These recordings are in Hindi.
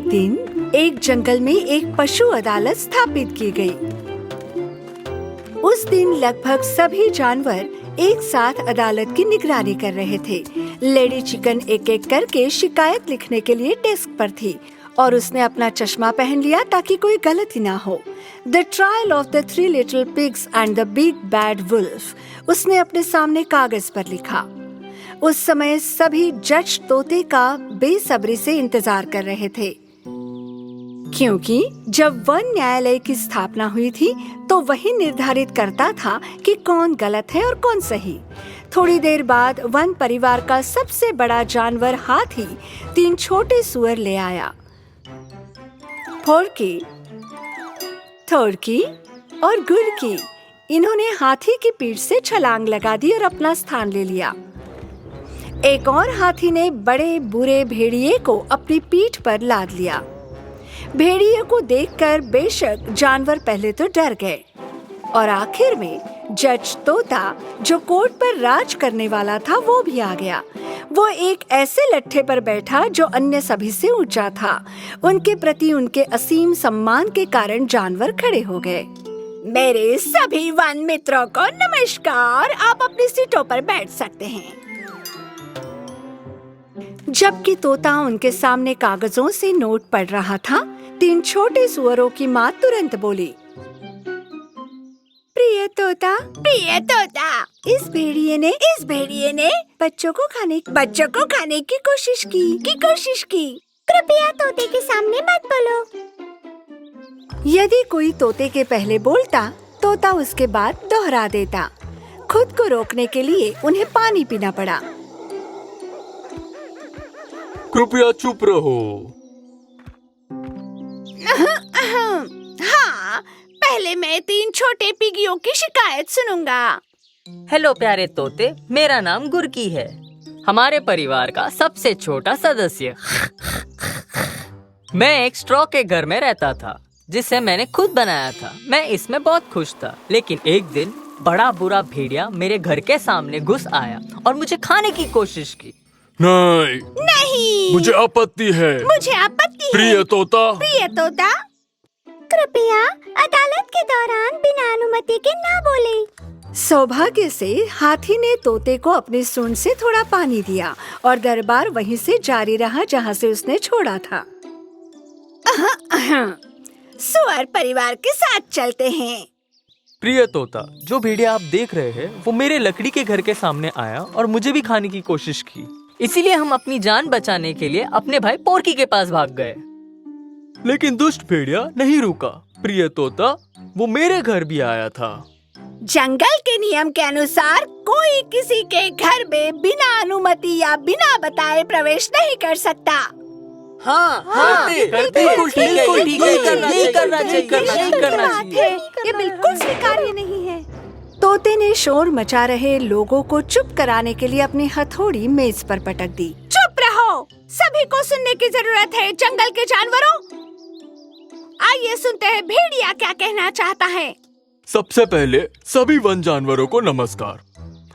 दिन एक जंगल में एक पशु अदालत स्थापित की गई। उस दिन लगभग सभी जानवर एक साथ अदालत की निगरानी कर रहे थे। लेडी चिकन एक एक करके शिकायत लिखने के लिए डेस्क पर थी और उसने अपना चश्मा पहन लिया ताकि कोई गलती ना हो। The trial of the 3 little pigs and the big bad wolf उसने अपने सामने कागज पर लिखा। उस समय सभी जज तोते का बेसब्री से इंतजार कर रहे थे, क्योंकि जब वन न्यायालय की स्थापना हुई थी तो वही निर्धारित करता था कि कौन गलत है और कौन सही। थोड़ी देर बाद वन परिवार का सबसे बड़ा जानवर हाथी 3 छोटे सुअर ले आया। फोर्की, थोरकी और गुरकी। इन्होंने हाथी की पीठ से छलांग लगा दी और अपना स्थान ले लिया। एक और हाथी ने बड़े बुरे भेड़िए को अपनी पीठ पर लाद लिया। भेड़िए को देखकर बेशक जानवर पहले तो डर गए और आखिर में जज तोता जो कोर्ट पर राज करने वाला था वो भी आ गया। वो एक ऐसे लट्ठे पर बैठा जो अन्य सभी से ऊंचा था। उनके प्रति उनके असीम सम्मान के कारण जानवर खड़े हो गए। मेरे सभी वन मित्रों को नमस्कार, आप अपनी सीटों पर बैठ सकते हैं। जबकि तोता उनके सामने कागजों से नोट पढ़ रहा था, 3 छोटे सुअरों की माँ तुरंत बोली, प्रिय तोता, इस भेड़िए ने बच्चों को खाने की कोशिश की। कृपया तोते के सामने मत बोलो। यदि कोई तोते के पहले बोलता, तोता उसके बाद दोहरा देता। खुद को रोकने के लिए उन्हें पानी पीना पड़ा। कृपया चुप रहो। हाँ, पहले मैं 3 छोटे पिगियों की शिकायत सुनूंगा। हेलो प्यारे तोते, मेरा नाम गुरकी है, हमारे परिवार का सबसे छोटा सदस्य। मैं एक स्ट्रॉ के घर में रहता था जिसे मैंने खुद बनाया था। मैं इसमें बहुत खुश था, लेकिन एक दिन बड़ा बुरा भेड़िया मेरे घर के सामने घुस आया और मुझे खाने की कोशिश की। नहीं, मुझे आपत्ति है। प्रिय तोता, कृपया अदालत के दौरान बिना अनुमति के ना बोले। सौभाग्य से हाथी ने तोते को अपनी सूंड से थोड़ा पानी दिया और दरबार वहीं से जारी रहा जहाँ से उसने छोड़ा था। सुअर परिवार के साथ चलते हैं। प्रिय तोता, जो भेड़िया आप देख रहे हैं वो मेरे लकड़ी के घर के सामने आया और मुझे भी खाने की कोशिश की। इसीलिए हम अपनी जान बचाने के लिए अपने भाई पोर्की के पास भाग गए। लेकिन दुष्ट भेड़िया नहीं रुका। प्रिय तोता, वो मेरे घर भी आया था। जंगल के नियम के अनुसार कोई किसी के घर में बिना अनुमति या बिना बताए प्रवेश नहीं कर सकता। हाँ, बिल्कुल ठीक है, नहीं करना चाहिए। ये बिल्कुल स्वीकार्य नहीं है। तोते ने शोर मचा रहे लोगों को चुप कराने के लिए अपनी हथौड़ी मेज पर पटक दी। चुप रहो, सभी को सुनने की जरूरत है। जंगल के जानवरों, आइए सुनते हैं भेड़िया क्या कहना चाहता है। सबसे पहले सभी वन जानवरों को नमस्कार।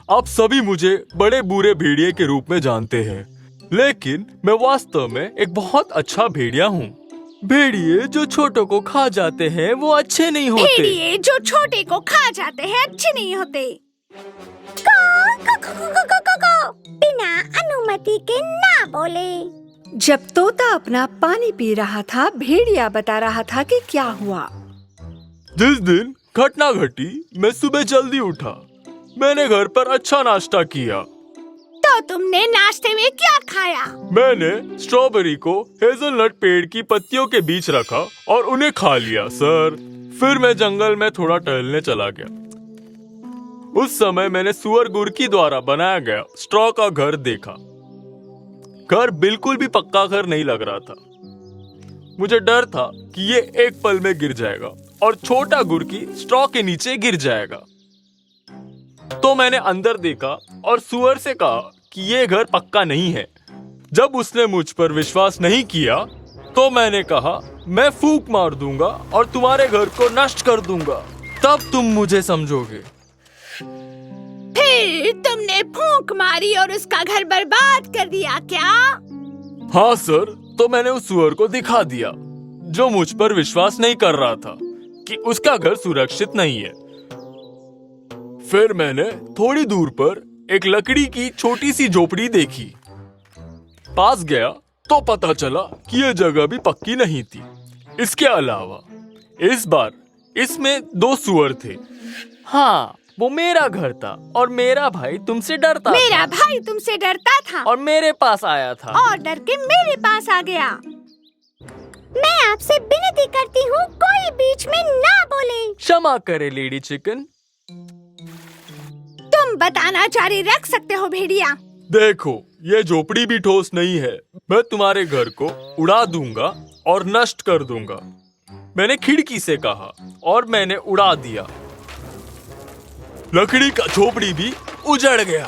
आप सभी मुझे बड़े बुरे भेड़िए के रूप में जानते हैं, लेकिन मैं वास्तव में एक बहुत अच्छा भेड़िया हूँ। भेड़िए जो छोटों को खा जाते हैं वो अच्छे नहीं होते। भेड़िए जो छोटे को खा जाते हैं अच्छे नहीं होते। बिना अनुमति के ना बोले। जब तोता अपना पानी पी रहा था, भेड़िया बता रहा था कि क्या हुआ। जिस दिन घटना घटी, मैं सुबह जल्दी उठा। मैंने घर पर अच्छा नाश्ता किया। तो तुमने नाश्ते में क्या खाया? मैंने स्ट्रॉबेरी को हेजलनट पेड़ की पत्तियों के बीच रखा और उन्हें खा लिया सर। फिर मैं जंगल में थोड़ा टहलने चला गया। उस समय मैंने सुअर गुरकी द्वारा बनाया गया स्ट्रॉ का घर देखा। घर बिल्कुल भी पक्का घर नहीं लग रहा था। मुझे डर था कि ये एक पल में गिर जाएगा और छोटा गुरकी स्ट्रॉ के नीचे गिर जाएगा। तो मैंने अंदर देखा और सुअर से कहा कि ये घर पक्का नहीं है। जब उसने मुझ पर विश्वास नहीं किया तो मैंने कहा, मैं फूंक मार दूंगा और तुम्हारे घर को नष्ट कर दूंगा, तब तुम मुझे समझोगे। फिर तुमने फूंक मारी और उसका घर बर्बाद कर दिया क्या? हाँ सर, तो मैंने उस सुअर को दिखा दिया, जो मुझ पर विश्वास नहीं कर रहा था कि उसका घर सुरक्षित नहीं है। फिर मैंने थोड़ी दूर पर एक लकड़ी की छोटी सी झोपड़ी देखी। पास गया तो पता चला कि यह जगह भी पक्की नहीं थी। इसके अलावा इस बार इसमें 2 सुअर थे। हाँ, वो मेरा घर था और मेरा भाई तुमसे डरता मेरा भाई तुमसे डरता था और मेरे पास आया था। और डर के मेरे पास आ गया। मैं आपसे विनती करती हूँ, कोई बीच में ना बोले। क्षमा करे लेडी चिकन। तुम बताना जारी रख सकते हो भेड़िया। देखो, ये झोपड़ी भी ठोस नहीं है। मैं तुम्हारे घर को उड़ा दूंगा और नष्ट कर दूंगा। मैंने खिड़की से कहा और मैंने उड़ा दिया। लकड़ी का झोपड़ी भी उजड़ गया।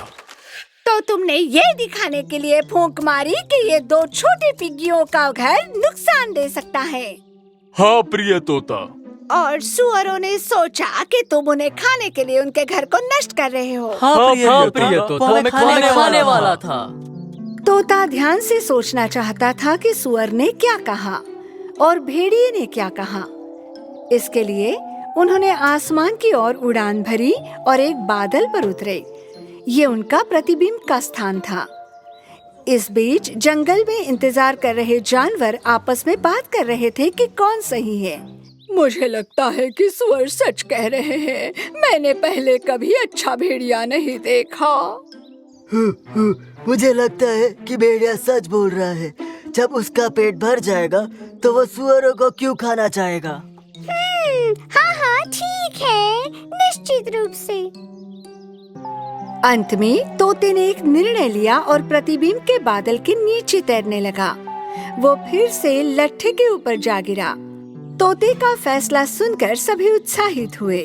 तो तुमने ये दिखाने के लिए फूंक मारी कि ये 2 छोटे पिग्गियों का घर नुकसान दे सकता है। हाँ प्रिय तोता। और सुअरों ने सोचा कि तुम उन्हें खाने के लिए उनके घर को नष्ट कर रहे हो। हाँ प्रिय तोता, वो हमें खाने वाला था। तोता ध्यान से सोचना चाहता था कि सुअर ने क्या कहा और भेड़िए ने क्या कहा। इसके लिए उन्होंने आसमान की ओर उड़ान भरी और एक बादल पर उतरे। ये उनका प्रतिबिंब का स्थान था। इस बीच जंगल में इंतजार कर रहे जानवर आपस में बात कर रहे थे कि कौन सही है। मुझे लगता है कि सुअर सच कह रहे हैं। मैंने पहले कभी अच्छा भेड़िया नहीं देखा। मुझे लगता है कि भेड़िया सच बोल रहा है। जब उसका पेट भर जाएगा तो वो सुअरों को क्यों खाना चाहेगा? हाँ ठीक है, निश्चित रूप से। अंत में तोते ने एक निर्णय लिया और प्रतिबिंब के बादल के नीचे तैरने लगा। वो फिर से लट्ठे के ऊपर जा गिरा। तोते का फैसला सुनकर सभी उत्साहित हुए।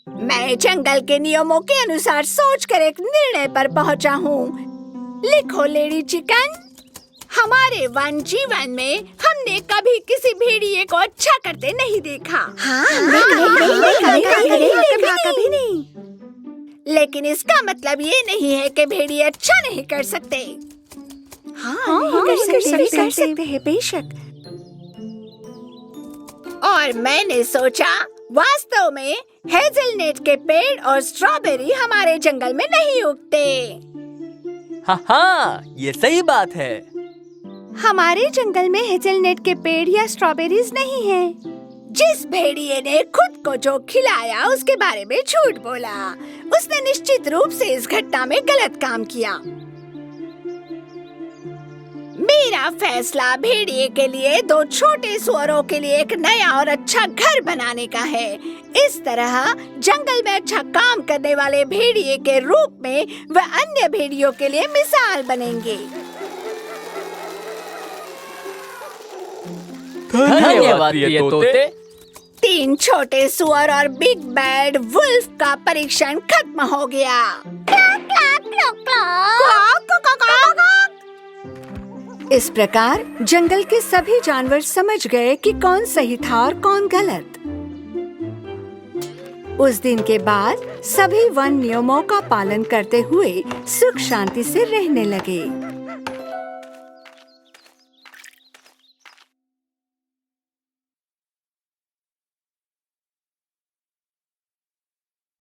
मैं जंगल के नियमों के अनुसार सोचकर एक निर्णय पर पहुंचा हूँ। लिखो लेडी चिकन, हमारे वन जीवन में हमने कभी किसी भेड़िए को अच्छा करते नहीं देखा। कभी नहीं। लेकिन इसका मतलब ये नहीं है कि भेड़िए अच्छा नहीं कर सकते। कर सकते हैं बेशक। और मैंने सोचा, वास्तव में हेज़लनट के पेड़ और स्ट्रॉबेरी हमारे जंगल में नहीं उगते। हाँ, ये सही बात है। हमारे जंगल में हेज़लनट के पेड़ या स्ट्रॉबेरीज नहीं है। जिस भेड़िए ने खुद को जो खिलाया उसके बारे में झूठ बोला, उसने निश्चित रूप से इस घटना में गलत काम किया। मेरा फैसला भेड़िए के लिए 2 छोटे सुअरों के लिए एक नया और अच्छा घर बनाने का है। इस तरह जंगल में अच्छा काम करने वाले भेड़िए के रूप में वह अन्य भेड़ियों के लिए मिसाल बनेंगे। धन्यवाद प्रिय तोते। 3 छोटे सुअर और बिग बैड वुल्फ का परीक्षण खत्म हो गया। इस प्रकार जंगल के सभी जानवर समझ गए कि कौन सही था और कौन गलत। उस दिन के बाद सभी वन नियमों का पालन करते हुए सुख शांति से रहने लगे।